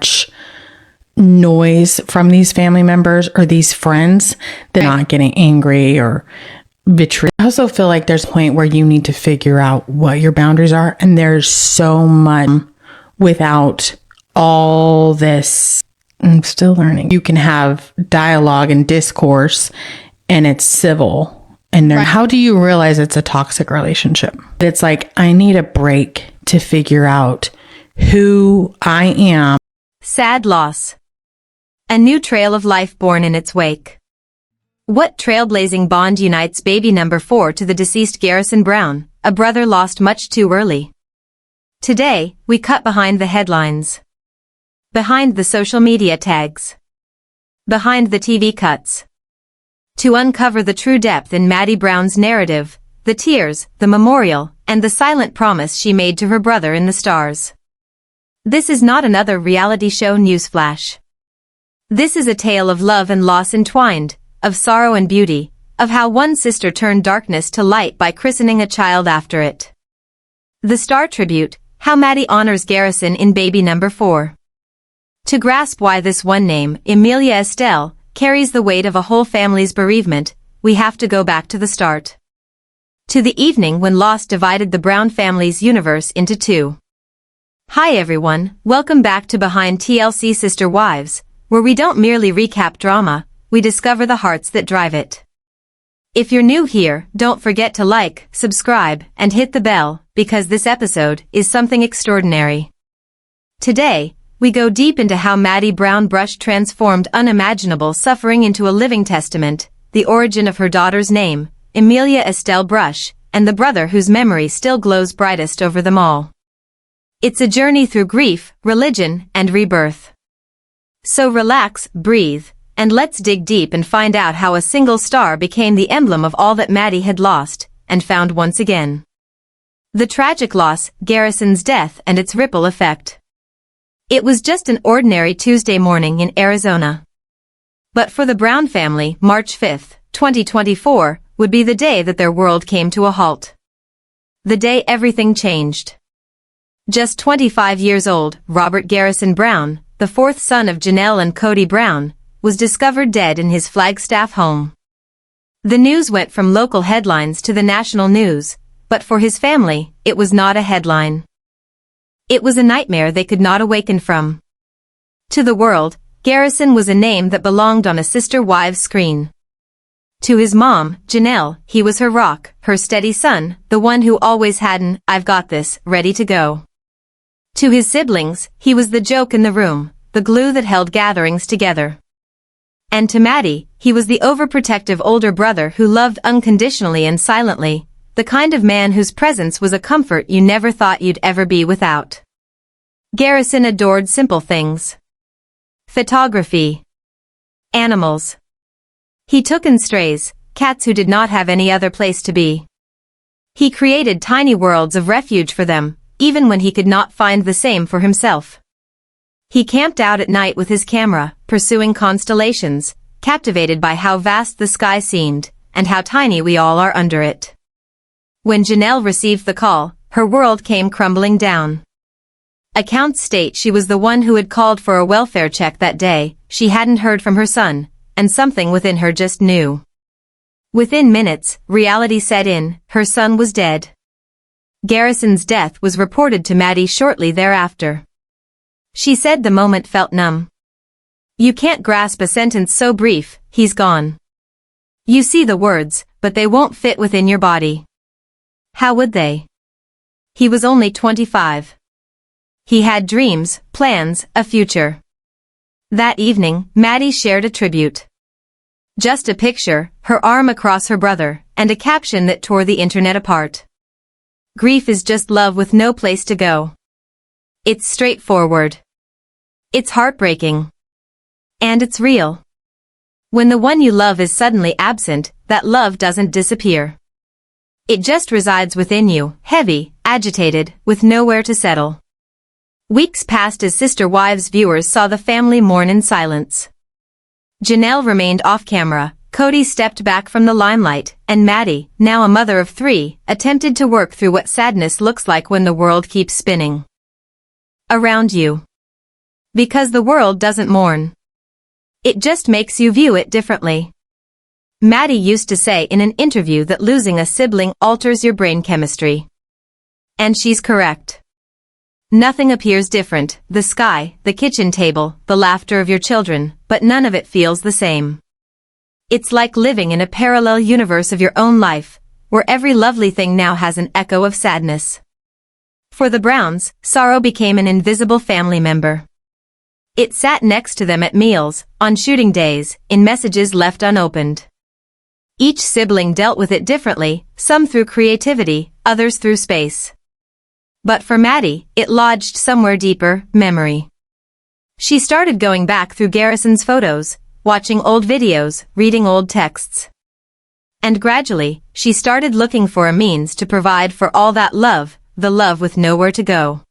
much noise from these family members or these friends, they're not getting angry or vitriol. I also feel like there's a point where you need to figure out what your boundaries are. And there's so much without all this. I'm still learning. You can have dialogue and discourse and it's civil. And then how do you realize it's a toxic relationship? It's like, I need a break to figure out who I am. Sad loss. A new trail of life born in its wake. What trailblazing bond unites baby number 4 to the deceased Garrison Brown, a brother lost much too early? Today, we cut behind the headlines. Behind the social media tags. Behind the TV cuts. To uncover the true depth in Maddie Brown's narrative, the tears, the memorial, and the silent promise she made to her brother in the stars. This is not another reality show newsflash. This is a tale of love and loss entwined, of sorrow and beauty, of how one sister turned darkness to light by christening a child after it. The Star Tribute, how Maddie honors Garrison in baby number 4. To grasp why this one name, Emilia Estelle, carries the weight of a whole family's bereavement, we have to go back to the start. To the evening when loss divided the Brown family's universe into two. Hi everyone, welcome back to Behind TLC Sister Wives, where we don't merely recap drama, we discover the hearts that drive it. If you're new here, don't forget to like, subscribe, and hit the bell, because this episode is something extraordinary. Today, we go deep into how Maddie Brown Brush transformed unimaginable suffering into a living testament, the origin of her daughter's name, Emilia Estelle Brush, and the brother whose memory still glows brightest over them all. It's a journey through grief, religion, and rebirth. So relax, breathe, and let's dig deep and find out how a single star became the emblem of all that Maddie had lost, and found once again. The tragic loss, Garrison's death and its ripple effect. It was just an ordinary Tuesday morning in Arizona. But for the Brown family, March 5, 2024, would be the day that their world came to a halt. The day everything changed. Just 25 years old, Robert Garrison Brown, the fourth son of Janelle and Kody Brown, was discovered dead in his Flagstaff home. The news went from local headlines to the national news, but for his family, it was not a headline. It was a nightmare they could not awaken from. To the world, Garrison was a name that belonged on a sister wives' screen. To his mom, Janelle, he was her rock, her steady son, the one who always had an "I've got this" ready to go. To his siblings, he was the joke in the room, the glue that held gatherings together. And to Maddie, he was the overprotective older brother who loved unconditionally and silently, the kind of man whose presence was a comfort you never thought you'd ever be without. Garrison adored simple things. Photography. Animals. He took in strays, cats who did not have any other place to be. He created tiny worlds of refuge for them, even when he could not find the same for himself. He camped out at night with his camera, pursuing constellations, captivated by how vast the sky seemed, and how tiny we all are under it. When Janelle received the call, her world came crumbling down. Accounts state she was the one who had called for a welfare check that day, she hadn't heard from her son, and something within her just knew. Within minutes, reality set in, her son was dead. Garrison's death was reported to Maddie shortly thereafter. She said the moment felt numb. You can't grasp a sentence so brief, he's gone. You see the words, but they won't fit within your body. How would they? He was only 25. He had dreams, plans, a future. That evening, Maddie shared a tribute. Just a picture, her arm across her brother, and a caption that tore the internet apart. Grief is just love with no place to go. It's straightforward. It's heartbreaking. And it's real. When the one you love is suddenly absent, that love doesn't disappear. It just resides within you, heavy, agitated, with nowhere to settle. Weeks passed as Sister Wives viewers saw the family mourn in silence. Janelle remained off camera, Kody stepped back from the limelight, and Maddie, now a mother of 3, attempted to work through what sadness looks like when the world keeps spinning around you. Because the world doesn't mourn. It just makes you view it differently. Maddie used to say in an interview that losing a sibling alters your brain chemistry. And she's correct. Nothing appears different, the sky, the kitchen table, the laughter of your children, but none of it feels the same. It's like living in a parallel universe of your own life, where every lovely thing now has an echo of sadness. For the Browns, sorrow became an invisible family member. It sat next to them at meals, on shooting days, in messages left unopened. Each sibling dealt with it differently, some through creativity, others through space. But for Maddie, it lodged somewhere deeper, memory. She started going back through Garrison's photos, watching old videos, reading old texts. And gradually, she started looking for a means to provide for all that love, the love with nowhere to go.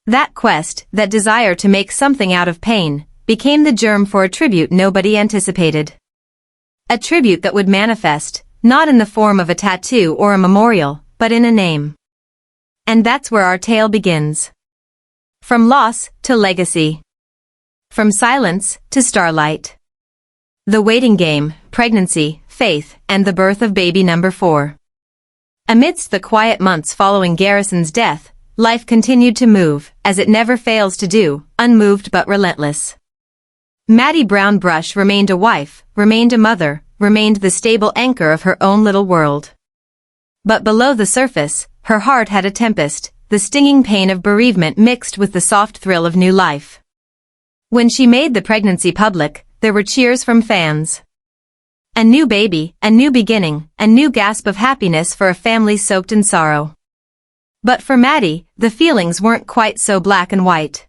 That quest, that desire to make something out of pain, became the germ for a tribute nobody anticipated. A tribute that would manifest, not in the form of a tattoo or a memorial, but in a name. And that's where our tale begins. From loss to legacy. From silence to starlight. The waiting game, pregnancy, faith, and the birth of baby number 4. Amidst the quiet months following Garrison's death, life continued to move, as it never fails to do, unmoved but relentless. Maddie Brown Brush remained a wife, remained a mother, remained the stable anchor of her own little world. But below the surface, her heart had a tempest, the stinging pain of bereavement mixed with the soft thrill of new life. When she made the pregnancy public, there were cheers from fans. A new baby, a new beginning, a new gasp of happiness for a family soaked in sorrow. But for Maddie, the feelings weren't quite so black and white.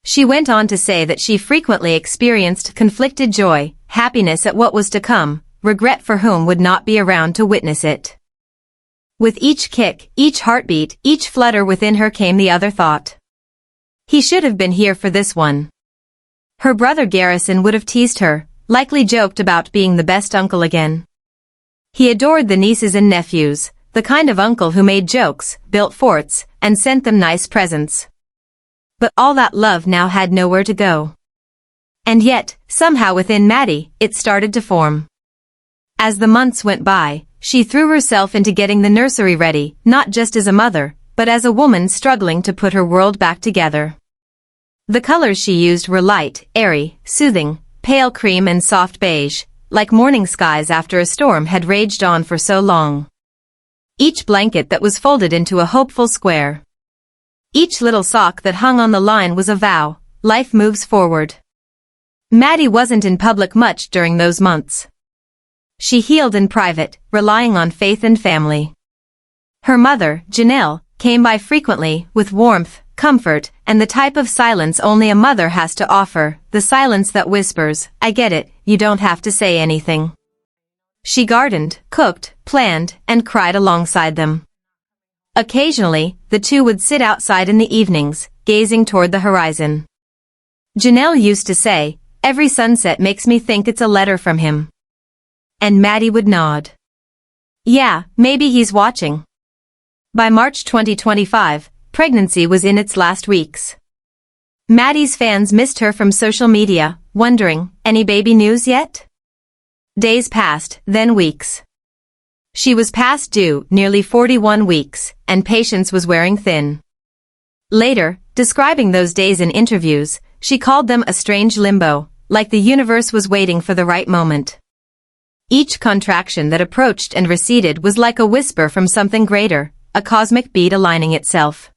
She went on to say that she frequently experienced conflicted joy, happiness at what was to come, regret for whom would not be around to witness it. With each kick, each heartbeat, each flutter within her came the other thought. He should have been here for this one. Her brother Garrison would have teased her, likely joked about being the best uncle again. He adored the nieces and nephews, the kind of uncle who made jokes, built forts, and sent them nice presents. But all that love now had nowhere to go. And yet, somehow within Maddie, it started to form. As the months went by, she threw herself into getting the nursery ready, not just as a mother, but as a woman struggling to put her world back together. The colors she used were light, airy, soothing, pale cream and soft beige, like morning skies after a storm had raged on for so long. Each blanket that was folded into a hopeful square. Each little sock that hung on the line was a vow, life moves forward. Maddie wasn't in public much during those months. She healed in private, relying on faith and family. Her mother, Janelle, came by frequently, with warmth, comfort, and the type of silence only a mother has to offer, the silence that whispers, "I get it, you don't have to say anything." She gardened, cooked, planned, and cried alongside them. Occasionally, the two would sit outside in the evenings, gazing toward the horizon. Janelle used to say, "Every sunset makes me think it's a letter from him." And Maddie would nod. Yeah, maybe he's watching. By March 2025, pregnancy was in its last weeks. Maddie's fans missed her from social media, wondering, any baby news yet? Days passed, then weeks. She was past due, nearly 41 weeks, and patience was wearing thin. Later, describing those days in interviews, she called them a strange limbo, like the universe was waiting for the right moment. Each contraction that approached and receded was like a whisper from something greater, a cosmic beat aligning itself.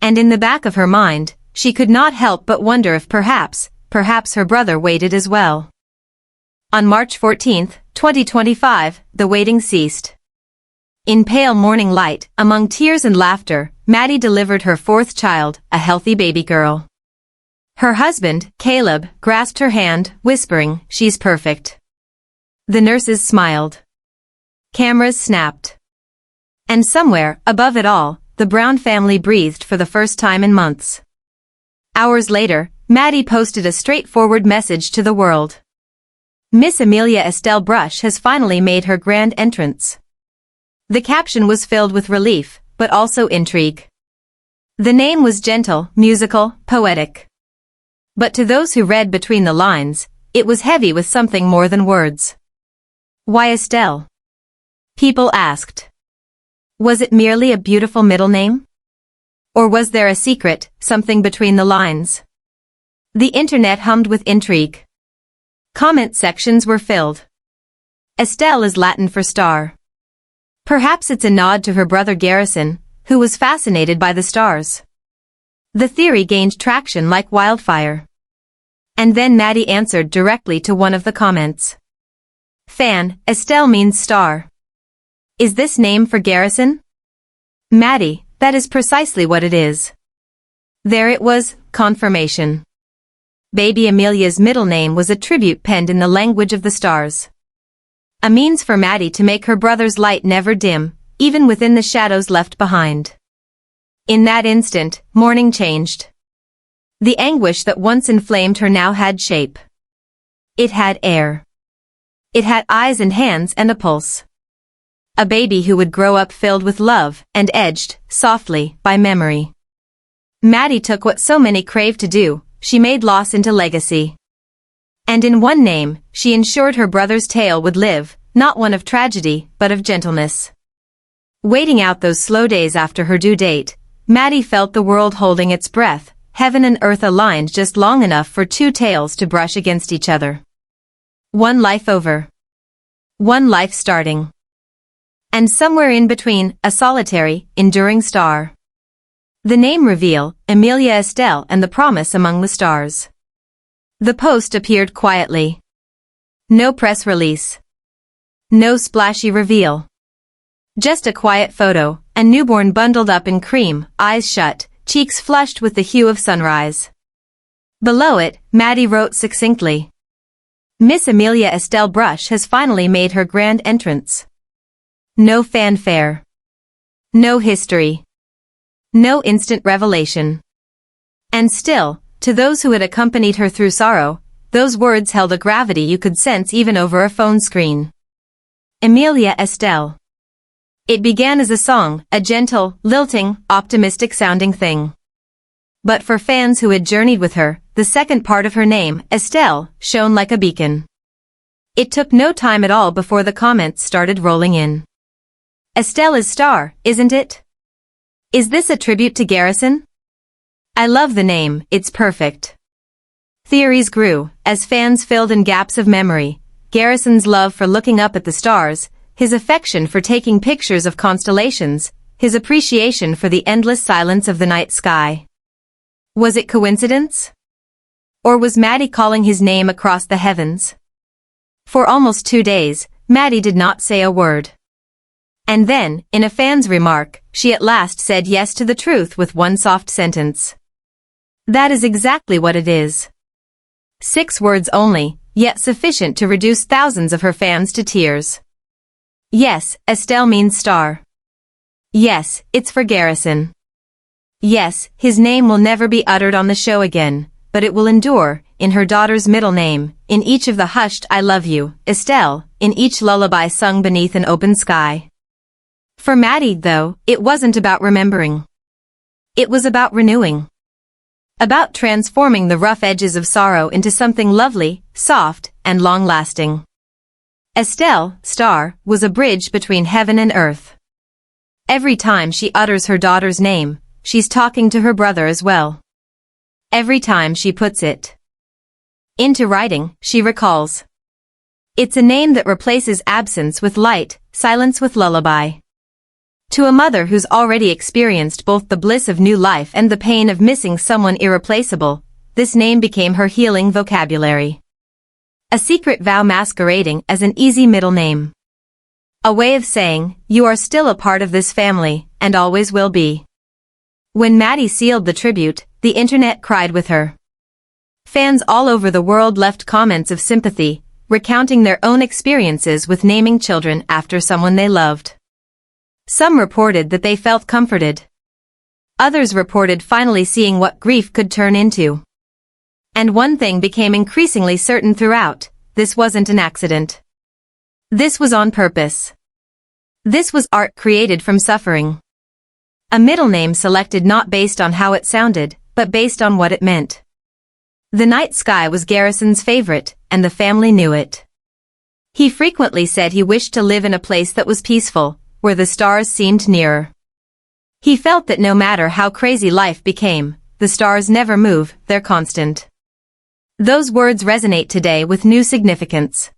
And in the back of her mind, she could not help but wonder if perhaps her brother waited as well. On March 14, 2025, the waiting ceased. In pale morning light, among tears and laughter, Maddie delivered her 4th child, a healthy baby girl. Her husband, Caleb, grasped her hand, whispering, "She's perfect." The nurses smiled. Cameras snapped. And somewhere, above it all, the Brown family breathed for the first time in months. Hours later, Maddie posted a straightforward message to the world. Miss Emilia Estelle Brush has finally made her grand entrance. The caption was filled with relief, but also intrigue. The name was gentle, musical, poetic. But to those who read between the lines, it was heavy with something more than words. Why Estelle? People asked. Was it merely a beautiful middle name? Or was there a secret, something between the lines? The internet hummed with intrigue. Comment sections were filled. Estelle is Latin for star. Perhaps it's a nod to her brother Garrison, who was fascinated by the stars. The theory gained traction like wildfire. And then Maddie answered directly to one of the comments. Fan, Estelle means star. Is this name for Garrison? Maddie, that is precisely what it is. There it was, confirmation. Baby Emilia's middle name was a tribute penned in the language of the stars. A means for Maddie to make her brother's light never dim, even within the shadows left behind. In that instant, morning changed. The anguish that once inflamed her now had shape. It had air. It had eyes and hands and a pulse. A baby who would grow up filled with love and edged, softly, by memory. Maddie took what so many craved to do, she made loss into legacy. And in one name, she ensured her brother's tale would live, not one of tragedy, but of gentleness. Waiting out those slow days after her due date, Maddie felt the world holding its breath, heaven and earth aligned just long enough for two tales to brush against each other. One life over. One life starting. And somewhere in between, a solitary, enduring star. The name reveal, Emilia Estelle and the promise among the stars. The post appeared quietly. No press release. No splashy reveal. Just a quiet photo, a newborn bundled up in cream, eyes shut, cheeks flushed with the hue of sunrise. Below it, Maddie wrote succinctly. Miss Emilia Estelle Brush has finally made her grand entrance. No fanfare. No history. No instant revelation. And still, to those who had accompanied her through sorrow, those words held a gravity you could sense even over a phone screen. Emilia Estelle. It began as a song, a gentle, lilting, optimistic-sounding thing. But for fans who had journeyed with her, the second part of her name, Estelle, shone like a beacon. It took no time at all before the comments started rolling in. Estelle is star, isn't it? Is this a tribute to Garrison? I love the name, it's perfect. Theories grew, as fans filled in gaps of memory, Garrison's love for looking up at the stars, his affection for taking pictures of constellations, his appreciation for the endless silence of the night sky. Was it coincidence? Or was Maddie calling his name across the heavens? For almost 2 days, Maddie did not say a word. And then, in a fan's remark, she at last said yes to the truth with one soft sentence. That is exactly what it is. 6 words only, yet sufficient to reduce thousands of her fans to tears. Yes, Estelle means star. Yes, it's for Garrison. Yes, his name will never be uttered on the show again, but it will endure, in her daughter's middle name, in each of the hushed I love you, Estelle, in each lullaby sung beneath an open sky. For Maddie, though, it wasn't about remembering. It was about renewing. About transforming the rough edges of sorrow into something lovely, soft, and long-lasting. Estelle, star, was a bridge between heaven and earth. Every time she utters her daughter's name, she's talking to her brother as well. Every time she puts it into writing, she recalls. It's a name that replaces absence with light, silence with lullaby. To a mother who's already experienced both the bliss of new life and the pain of missing someone irreplaceable, this name became her healing vocabulary. A secret vow masquerading as an easy middle name. A way of saying, you are still a part of this family, and always will be. When Maddie sealed the tribute, the internet cried with her. Fans all over the world left comments of sympathy, recounting their own experiences with naming children after someone they loved. Some reported that they felt comforted. Others reported finally seeing what grief could turn into. And one thing became increasingly certain throughout, this wasn't an accident. This was on purpose. This was art created from suffering. A middle name selected not based on how it sounded, but based on what it meant. The night sky was Garrison's favorite, and the family knew it. He frequently said he wished to live in a place that was peaceful, where the stars seemed nearer. He felt that no matter how crazy life became, the stars never move, they're constant. Those words resonate today with new significance.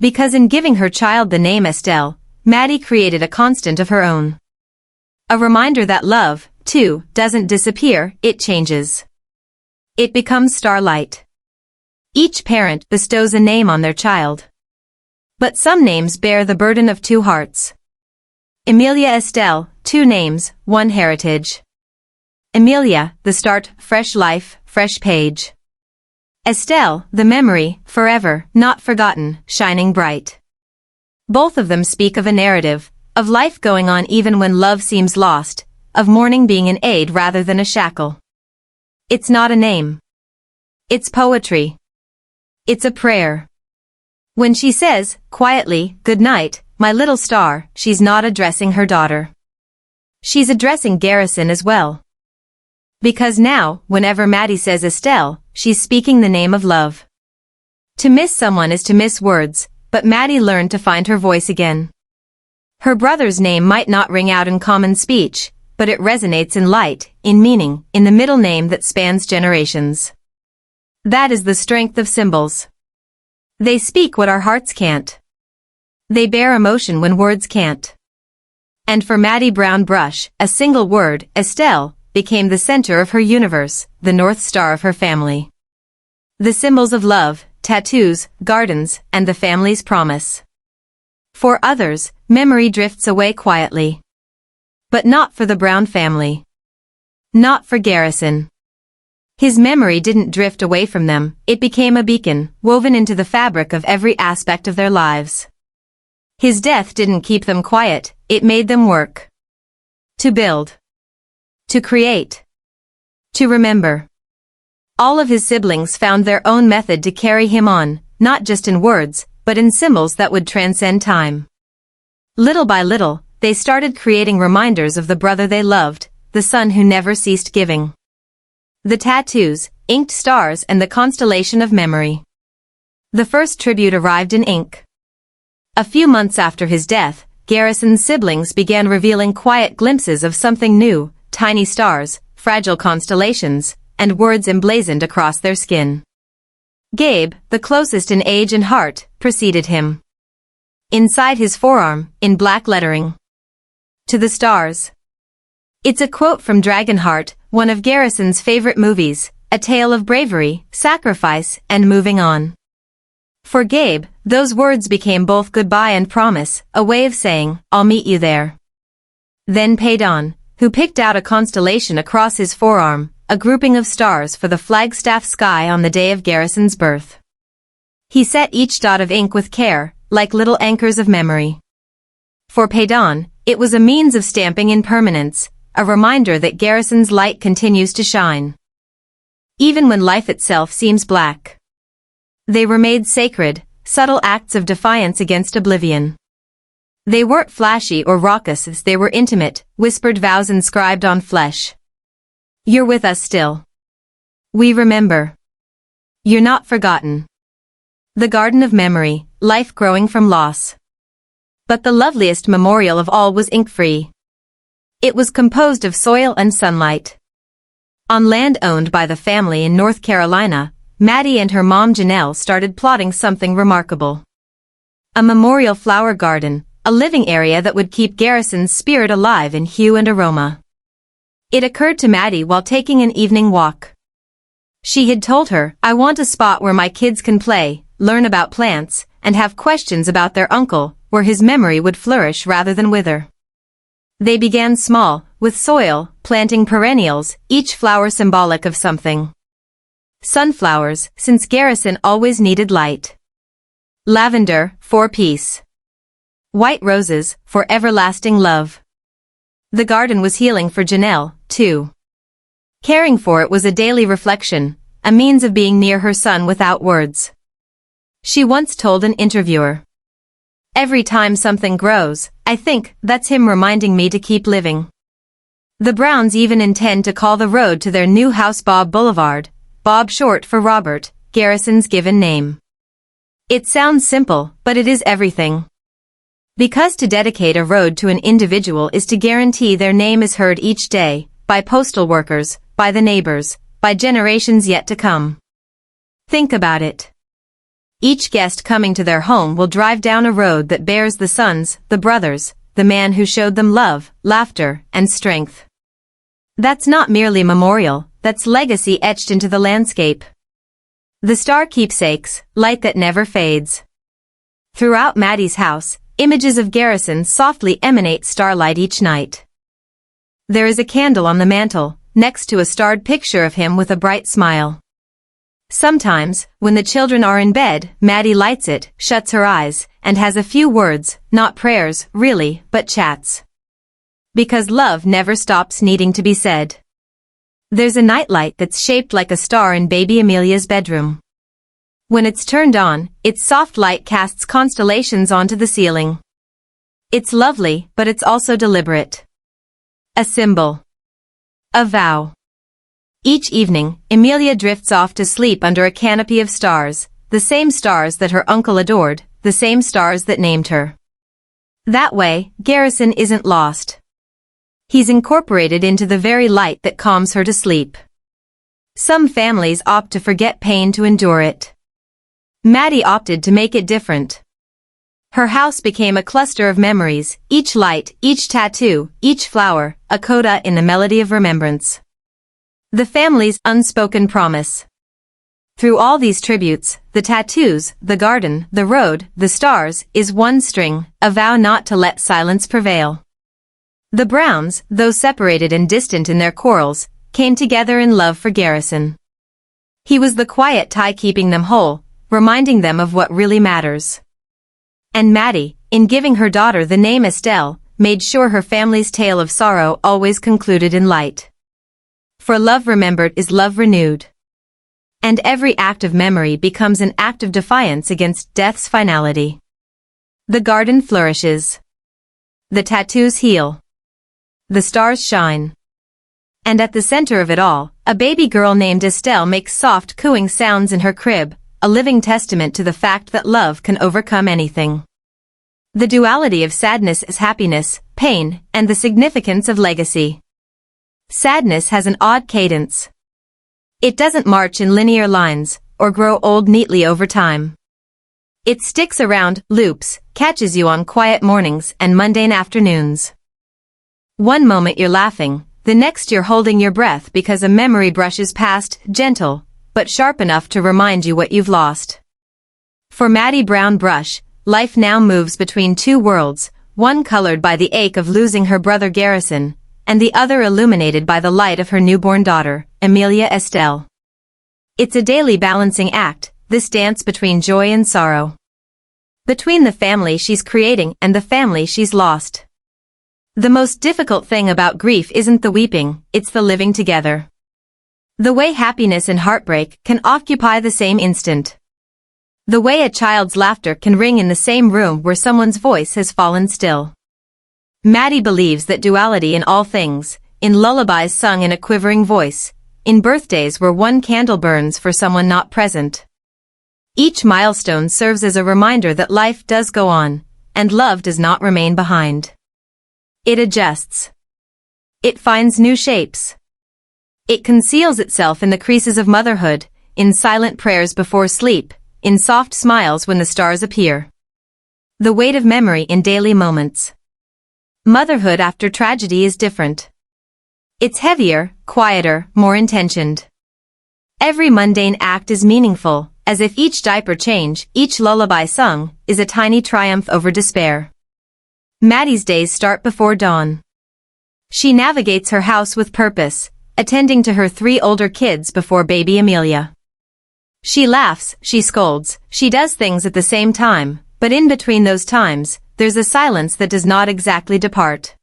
Because in giving her child the name Estelle, Maddie created a constant of her own. A reminder that love, too, doesn't disappear, it changes. It becomes starlight. Each parent bestows a name on their child. But some names bear the burden of two hearts. Emilia Estelle, 2 names, 1 heritage. Emilia, the start, fresh life, fresh page. Estelle, the memory, forever, not forgotten, shining bright. Both of them speak of a narrative, of life going on even when love seems lost, of mourning being an aid rather than a shackle. It's not a name. It's poetry. It's a prayer. When she says, quietly, "Good night, my little star," she's not addressing her daughter. She's addressing Garrison as well. Because now, whenever Maddie says Estelle, she's speaking the name of love. To miss someone is to miss words, but Maddie learned to find her voice again. Her brother's name might not ring out in common speech, but it resonates in light, in meaning, in the middle name that spans generations. That is the strength of symbols. They speak what our hearts can't. They bear emotion when words can't. And for Maddie Brown Brush, a single word, Estelle, became the center of her universe, the North Star of her family. The symbols of love, tattoos, gardens, and the family's promise. For others, memory drifts away quietly. But not for the Brown family. Not for Garrison. His memory didn't drift away from them, it became a beacon, woven into the fabric of every aspect of their lives. His death didn't keep them quiet, it made them work. To build. To create. To remember. All of his siblings found their own method to carry him on, not just in words, but in symbols that would transcend time. Little by little, they started creating reminders of the brother they loved, the son who never ceased giving. The tattoos, inked stars and the constellation of memory. The first tribute arrived in ink. A few months after his death, Garrison's siblings began revealing quiet glimpses of something new, tiny stars, fragile constellations, and words emblazoned across their skin. Gabe, the closest in age and heart, preceded him. Inside his forearm, in black lettering. To the stars. It's a quote from Dragonheart, one of Garrison's favorite movies, a tale of bravery, sacrifice, and moving on. For Gabe, those words became both goodbye and promise, a way of saying, "I'll meet you there." Then Paydon, who picked out a constellation across his forearm, a grouping of stars for the Flagstaff sky on the day of Garrison's birth. He set each dot of ink with care, like little anchors of memory. For Paydon, it was a means of stamping in permanence, a reminder that Garrison's light continues to shine. Even when life itself seems black. They were made sacred, subtle acts of defiance against oblivion. They weren't flashy or raucous as they were intimate, whispered vows inscribed on flesh. You're with us still. We remember. You're not forgotten. The garden of memory, life growing from loss. But the loveliest memorial of all was ink-free. It was composed of soil and sunlight. On land owned by the family in North Carolina, Maddie and her mom Janelle started plotting something remarkable. A memorial flower garden, a living area that would keep Garrison's spirit alive in hue and aroma. It occurred to Maddie while taking an evening walk. She had told her, "I want a spot where my kids can play, learn about plants, and have questions about their uncle, where his memory would flourish rather than wither." They began small, with soil, planting perennials, each flower symbolic of something. Sunflowers, since Garrison always needed light. Lavender, for peace. White roses, for everlasting love. The garden was healing for Janelle, too. Caring for it was a daily reflection, a means of being near her son without words. She once told an interviewer, "Every time something grows, I think, that's him reminding me to keep living." The Browns even intend to call the road to their new house Bob Boulevard, Bob short for Robert, Garrison's given name. It sounds simple, but it is everything. Because to dedicate a road to an individual is to guarantee their name is heard each day, by postal workers, by the neighbors, by generations yet to come. Think about it. Each guest coming to their home will drive down a road that bears the sons, the brothers, the man who showed them love, laughter, and strength. That's not merely memorial, that's legacy etched into the landscape. The star keepsakes, light that never fades. Throughout Maddie's house, images of Garrison softly emanate starlight each night. There is a candle on the mantel, next to a starred picture of him with a bright smile. Sometimes, when the children are in bed, Maddie lights it, shuts her eyes, and has a few words, not prayers, really, but chats. Because love never stops needing to be said. There's a nightlight that's shaped like a star in baby Emilia's bedroom. When it's turned on, its soft light casts constellations onto the ceiling. It's lovely, but it's also deliberate. A symbol. A vow. Each evening, Emilia drifts off to sleep under a canopy of stars, the same stars that her uncle adored, the same stars that named her. That way, Garrison isn't lost. He's incorporated into the very light that calms her to sleep. Some families opt to forget pain to endure it. Maddie opted to make it different. Her house became a cluster of memories, each light, each tattoo, each flower, a coda in the melody of remembrance. The family's unspoken promise. Through all these tributes, the tattoos, the garden, the road, the stars, is one string, a vow not to let silence prevail. The Browns, though separated and distant in their quarrels, came together in love for Garrison. He was the quiet tie keeping them whole, reminding them of what really matters. And Maddie, in giving her daughter the name Estelle, made sure her family's tale of sorrow always concluded in light. For love remembered is love renewed. And every act of memory becomes an act of defiance against death's finality. The garden flourishes. The tattoos heal. The stars shine. And at the center of it all, a baby girl named Estelle makes soft cooing sounds in her crib, a living testament to the fact that love can overcome anything. The duality of sadness is happiness, pain, and the significance of legacy. Sadness has an odd cadence. It doesn't march in linear lines, or grow old neatly over time. It sticks around, loops, catches you on quiet mornings and mundane afternoons. One moment you're laughing, the next you're holding your breath because a memory brushes past, gentle, but sharp enough to remind you what you've lost. For Maddie Brown Brush, life now moves between two worlds, one colored by the ache of losing her brother Garrison, and the other illuminated by the light of her newborn daughter, Emilia Estelle. It's a daily balancing act, this dance between joy and sorrow. Between the family she's creating and the family she's lost. The most difficult thing about grief isn't the weeping, it's the living together. The way happiness and heartbreak can occupy the same instant. The way a child's laughter can ring in the same room where someone's voice has fallen still. Maddie believes that duality in all things, in lullabies sung in a quivering voice, in birthdays where one candle burns for someone not present. Each milestone serves as a reminder that life does go on, and love does not remain behind. It adjusts. It finds new shapes. It conceals itself in the creases of motherhood, in silent prayers before sleep, in soft smiles when the stars appear. The weight of memory in daily moments. Motherhood after tragedy is different. It's heavier, quieter, more intentioned. Every mundane act is meaningful, as if each diaper change, each lullaby sung, is a tiny triumph over despair. Maddie's days start before dawn. She navigates her house with purpose, attending to her 3 older kids before baby Emilia. She laughs, she scolds, she does things at the same time, but in between those times, there's a silence that does not exactly depart.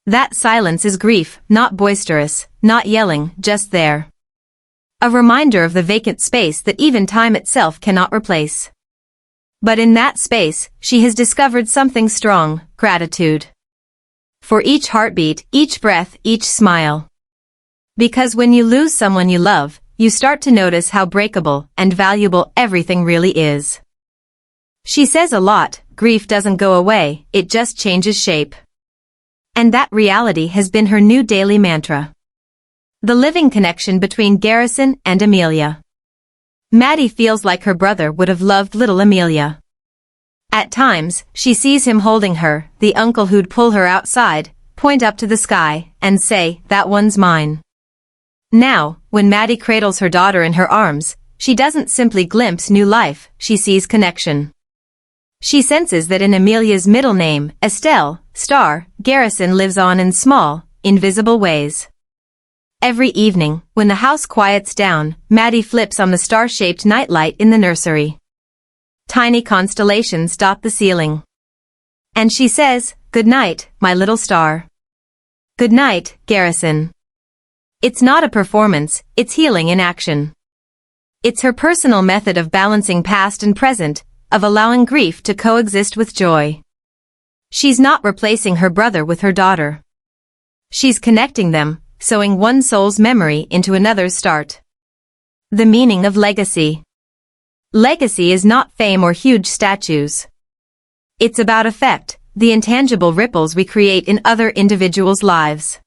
That silence is grief, not boisterous, not yelling, just there. A reminder of the vacant space that even time itself cannot replace. But in that space, she has discovered something strong, gratitude. For each heartbeat, each breath, each smile. Because when you lose someone you love, you start to notice how breakable and valuable everything really is. She says a lot, grief doesn't go away, it just changes shape. And that reality has been her new daily mantra. The living connection between Garrison and Emilia. Maddie feels like her brother would have loved little Emilia. At times, she sees him holding her, the uncle who'd pull her outside, point up to the sky, and say, "That one's mine." Now, when Maddie cradles her daughter in her arms, she doesn't simply glimpse new life, she sees connection. She senses that in Emilia's middle name, Estelle, Garrison lives on in small, invisible ways. Every evening, when the house quiets down, Maddie flips on the star-shaped nightlight in the nursery. Tiny constellations dot the ceiling. And she says, "Good night, my little star." Good night, Garrison. It's not a performance, it's healing in action. It's her personal method of balancing past and present, of allowing grief to coexist with joy. She's not replacing her brother with her daughter. She's connecting them, sewing one soul's memory into another's start. The meaning of legacy. Legacy is not fame or huge statues. It's about effect, the intangible ripples we create in other individuals' lives.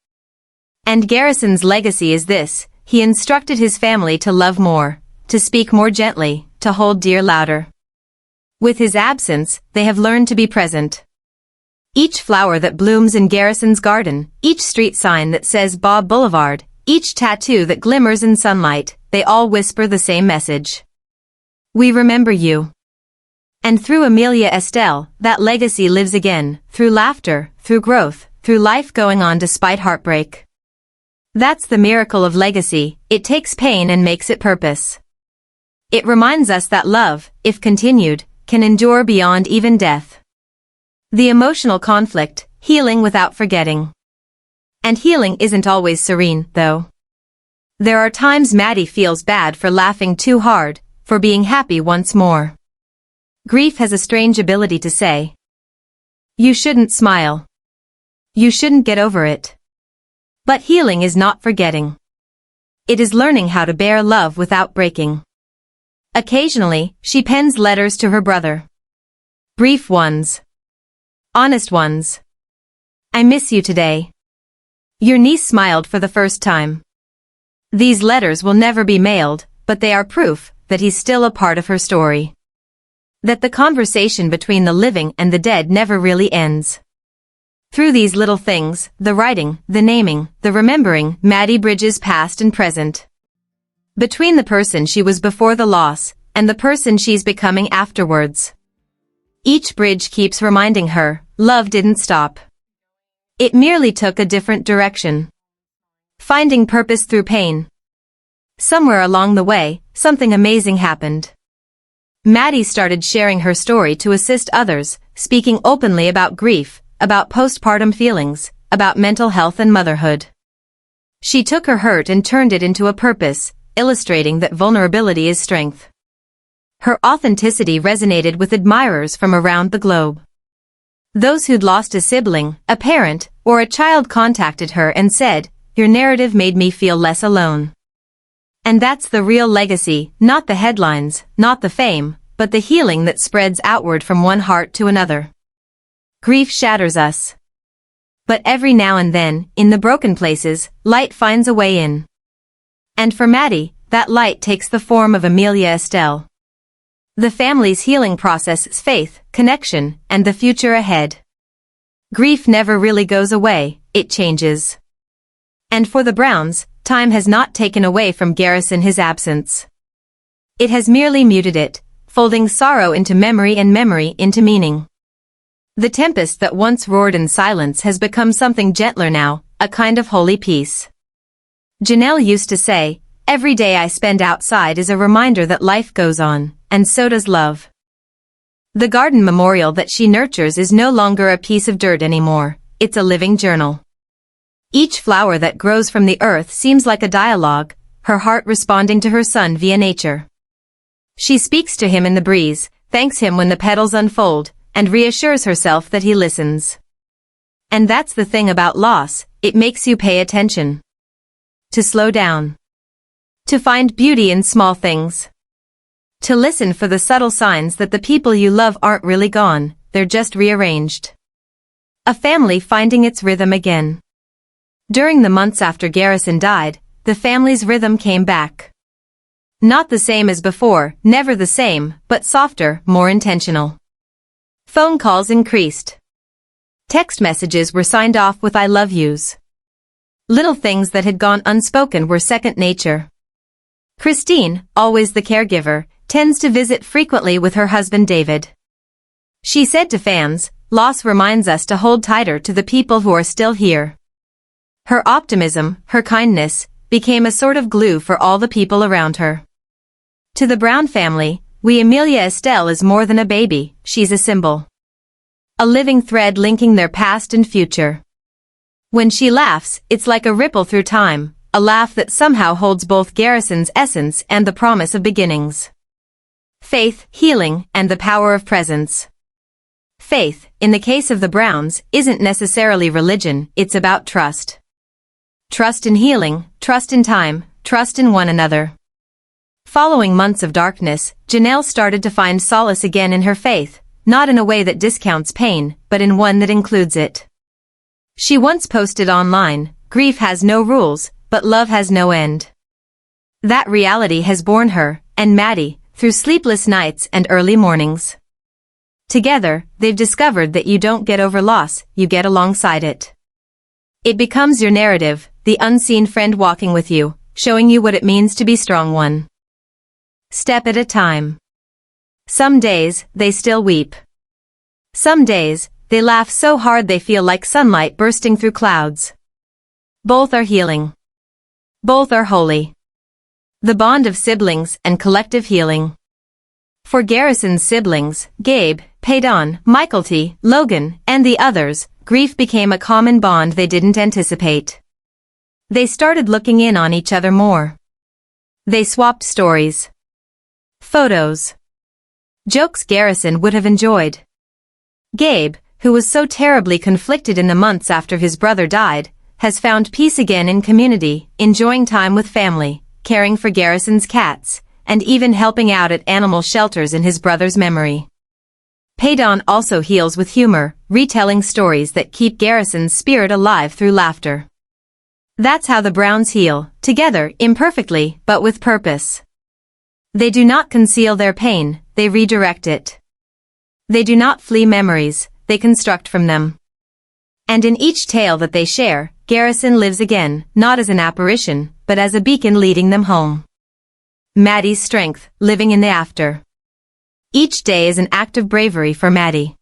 And Garrison's legacy is this: he instructed his family to love more, to speak more gently, to hold dear louder. With his absence, they have learned to be present. Each flower that blooms in Garrison's garden, each street sign that says Bob Boulevard, each tattoo that glimmers in sunlight, they all whisper the same message. We remember you. And through Emilia Estelle, that legacy lives again, through laughter, through growth, through life going on despite heartbreak. That's the miracle of legacy, it takes pain and makes it purpose. It reminds us that love, if continued, can endure beyond even death. The emotional conflict, healing without forgetting. And healing isn't always serene, though. There are times Maddie feels bad for laughing too hard, for being happy once more. Grief has a strange ability to say, "You shouldn't smile. You shouldn't get over it." But healing is not forgetting. It is learning how to bear love without breaking. Occasionally, she pens letters to her brother. Brief ones. Honest ones. "I miss you today." Your niece smiled for the first time. These letters will never be mailed, but they are proof that he's still a part of her story. That the conversation between the living and the dead never really ends. Through these little things, the writing, the naming, the remembering, Maddie bridges past and present. Between the person she was before the loss, and the person she's becoming afterwards. Each bridge keeps reminding her, love didn't stop. It merely took a different direction. Finding purpose through pain. Somewhere along the way, something amazing happened. Maddie started sharing her story to assist others, speaking openly about grief, about postpartum feelings, about mental health and motherhood. She took her hurt and turned it into a purpose, illustrating that vulnerability is strength. Her authenticity resonated with admirers from around the globe. Those who'd lost a sibling, a parent, or a child contacted her and said, "Your narrative made me feel less alone." And that's the real legacy, not the headlines, not the fame, but the healing that spreads outward from one heart to another. Grief shatters us. But every now and then, in the broken places, light finds a way in. And for Maddie, that light takes the form of Emilia Estelle. The family's healing process is faith, connection, and the future ahead. Grief never really goes away, it changes. And for the Browns, time has not taken away from Garrison his absence. It has merely muted it, folding sorrow into memory and memory into meaning. The tempest that once roared in silence has become something gentler now, a kind of holy peace. Janelle used to say, "Every day I spend outside is a reminder that life goes on, and so does love." The garden memorial that she nurtures is no longer a piece of dirt anymore, it's a living journal. Each flower that grows from the earth seems like a dialogue, her heart responding to her son via nature. She speaks to him in the breeze, thanks him when the petals unfold, and reassures herself that he listens. And that's the thing about loss, it makes you pay attention. To slow down. To find beauty in small things. To listen for the subtle signs that the people you love aren't really gone, they're just rearranged. A family finding its rhythm again. During the months after Garrison died, the family's rhythm came back. Not the same as before, never the same, but softer, more intentional. Phone calls increased. Text messages were signed off with I love yous. Little things that had gone unspoken were second nature. Christine, always the caregiver, tends to visit frequently with her husband David. She said to fans, "Loss reminds us to hold tighter to the people who are still here." Her optimism, her kindness, became a sort of glue for all the people around her. To the Brown family, Emilia Estelle is more than a baby, she's a symbol. A living thread linking their past and future. When she laughs, it's like a ripple through time, a laugh that somehow holds both Garrison's essence and the promise of beginnings. Faith, healing, and the power of presence. Faith, in the case of the Browns, isn't necessarily religion, it's about trust. Trust in healing, trust in time, trust in one another. Following months of darkness, Janelle started to find solace again in her faith, not in a way that discounts pain, but in one that includes it. She once posted online, "Grief has no rules, but love has no end." That reality has borne her, and Maddie, through sleepless nights and early mornings. Together, they've discovered that you don't get over loss, you get alongside it. It becomes your narrative, the unseen friend walking with you, showing you what it means to be strong one step at a time. Some days, they still weep. Some days, they laugh so hard they feel like sunlight bursting through clouds. Both are healing. Both are holy. The bond of siblings and collective healing. For Garrison's siblings, Gabe, Paydon, Michael T, Logan, and the others, grief became a common bond they didn't anticipate. They started looking in on each other more. They swapped stories. Photos. Jokes Garrison would have enjoyed. Gabe, who was so terribly conflicted in the months after his brother died, has found peace again in community, enjoying time with family, caring for Garrison's cats, and even helping out at animal shelters in his brother's memory. Paydon also heals with humor, retelling stories that keep Garrison's spirit alive through laughter. That's how the Browns heal, together, imperfectly, but with purpose. They do not conceal their pain, they redirect it. They do not flee memories, they construct from them. And in each tale that they share, Garrison lives again, not as an apparition, but as a beacon leading them home. Maddie's strength, living in the after. Each day is an act of bravery for Maddie.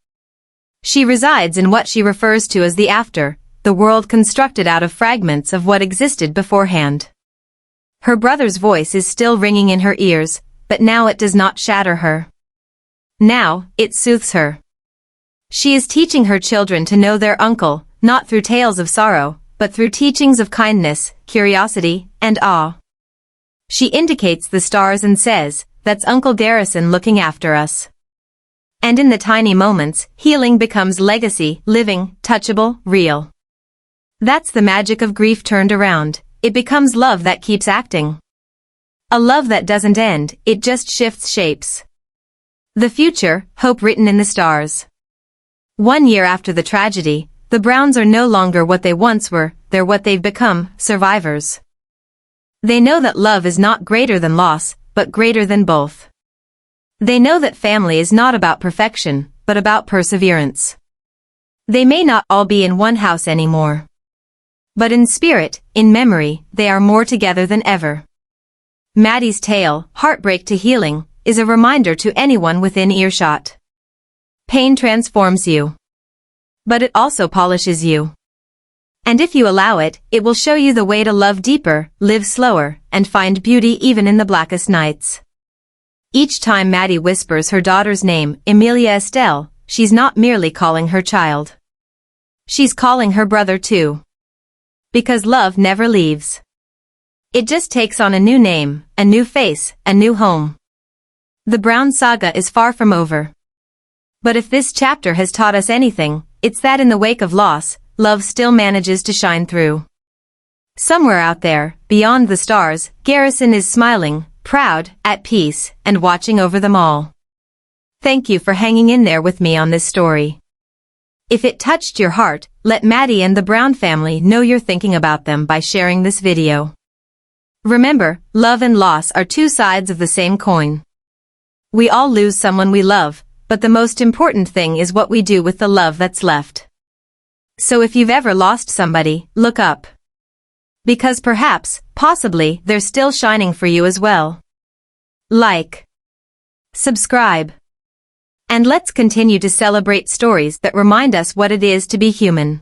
She resides in what she refers to as the after, the world constructed out of fragments of what existed beforehand. Her brother's voice is still ringing in her ears, but now it does not shatter her. Now, it soothes her. She is teaching her children to know their uncle, not through tales of sorrow, but through teachings of kindness, curiosity, and awe. She indicates the stars and says, "That's Uncle Garrison looking after us." And in the tiny moments, healing becomes legacy, living, touchable, real. That's the magic of grief turned around. It becomes love that keeps acting. A love that doesn't end, it just shifts shapes. The future, hope written in the stars. 1 year after the tragedy, the Browns are no longer what they once were, they're what they've become, survivors. They know that love is not greater than loss, but greater than both. They know that family is not about perfection, but about perseverance. They may not all be in one house anymore. But in spirit, in memory, they are more together than ever. Maddie's tale, Heartbreak to Healing, is a reminder to anyone within earshot. Pain transforms you. But it also polishes you. And if you allow it, it will show you the way to love deeper, live slower, and find beauty even in the blackest nights. Each time Maddie whispers her daughter's name, Emilia Estelle, she's not merely calling her child. She's calling her brother too. Because love never leaves. It just takes on a new name, a new face, a new home. The Brown saga is far from over. But if this chapter has taught us anything, it's that in the wake of loss, love still manages to shine through. Somewhere out there, beyond the stars, Garrison is smiling, proud, at peace, and watching over them all. Thank you for hanging in there with me on this story. If it touched your heart, let Maddie and the Brown family know you're thinking about them by sharing this video. Remember, love and loss are two sides of the same coin. We all lose someone we love, but the most important thing is what we do with the love that's left. So if you've ever lost somebody, look up. Because perhaps, possibly, they're still shining for you as well. Like, subscribe, and let's continue to celebrate stories that remind us what it is to be human.